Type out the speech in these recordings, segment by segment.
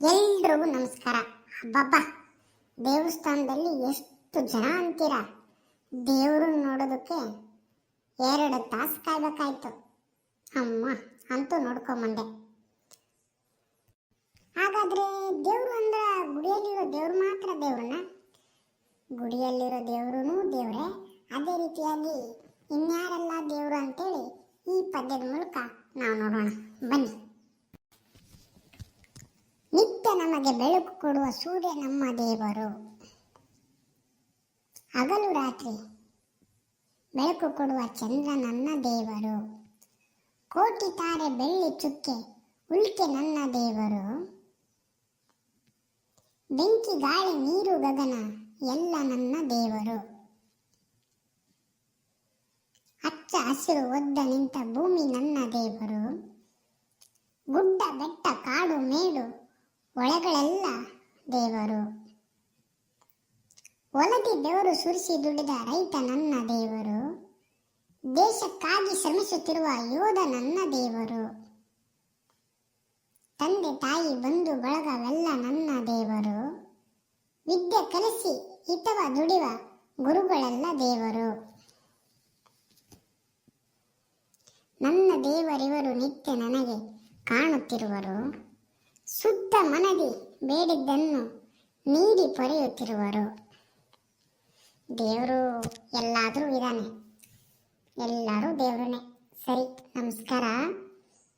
ಎಲ್ರಿಗೂ ನಮಸ್ಕಾರ. ಹಬ್ಬಬ್ಬ ದೇವಸ್ಥಾನದಲ್ಲಿ ಎಷ್ಟು ಜನ ಅಂತೀರಾ? ದೇವ್ರನ್ನ ನೋಡೋದಕ್ಕೆ 2 ತಾಸು ಕಾಯ್ಬೇಕಾಯ್ತು. ಅಮ್ಮ ಅಂತೂ ನೋಡ್ಕೊಂಬಂದೆ. ಹಾಗಾದ್ರೆ ದೇವ್ರು ಅಂದ್ರೆ ಗುಡಿಯಲ್ಲಿರೋ ದೇವ್ರು ಮಾತ್ರ ದೇವ್ರನ್ನ? ಗುಡಿಯಲ್ಲಿರೋ ದೇವ್ರೂ ದೇವ್ರೆ, ಅದೇ ರೀತಿಯಾಗಿ ಇನ್ಯಾರೆಲ್ಲ ದೇವ್ರು ಅಂತೇಳಿ ಈ ಪದ್ಯದ ಮೂಲಕ ನಾವು ನೋಡೋಣ ಬನ್ನಿ. ನಿತ್ಯ ನಮಗೆ ಬೆಳಕು ಕೊಡುವ ಸೂರ್ಯ ನಮ್ಮ ದೇವರು, ಹಗಲು ರಾತ್ರಿ ಬೆಳಕು ಕೊಡುವ ಚಂದ್ರ ನನ್ನ ದೇವರು, ಕೋಟಿ ತಾರೆ ಬೆಳ್ಳಿ ಚುಕ್ಕೆ ಉಲ್ಕೆ ನನ್ನ ದೇವರು, ಬೆಂಕಿ ಗಾಳಿ ನೀರು ಗಗನ ಎಲ್ಲ ನನ್ನ ದೇವರು, ಹಚ್ಚ ಹಸಿರು ಒದ್ದ ನಿಂತ ಭೂಮಿ ನನ್ನ ದೇವರು, ಗುಡ್ಡ ಬೆಟ್ಟ ಕಾಡು ಮೇಡು ಒಳಗಳೆಲ್ಲ ದೇವರು, ಒಲದಿ ಬೆವರು ಸುರಿಸಿ ದುಡಿದ ರೈತ ನನ್ನ ದೇವರು, ದೇಶಕ್ಕಾಗಿ ಶ್ರಮಿಸುತ್ತಿರುವ ಯೋಧ ನನ್ನ ದೇವರು, ತಂದೆ ತಾಯಿ ಬಂಧು ಬಳಗವೆಲ್ಲ ನನ್ನ ದೇವರು, ವಿದ್ಯೆ ಕಲಿಸಿ ಹಿತವ ದುಡಿವ ಗುರುಗಳೆಲ್ಲ ದೇವರು, ನನ್ನ ದೇವರಿವರು ನಿತ್ಯ ನನಗೆ ಕಾಣುತ್ತಿರುವರು, ಶುದ್ಧ ಮನದಿ ಬೇಡಿದ್ದನ್ನು ನೀಡಿ ಪೊರೆಯುತ್ತಿರುವರು. ದೇವರು ಎಲ್ಲಾದರೂ ಇದ್ದಾನೆ, ಎಲ್ಲರೂ ದೇವರನ್ನೇ. ಸರಿ, ನಮಸ್ಕಾರ.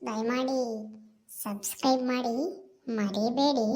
ದಯಮಾಡಿ ಸಬ್ಸ್ಕ್ರೈಬ್ ಮಾಡಿ, ಮರಿಬೇಡಿ.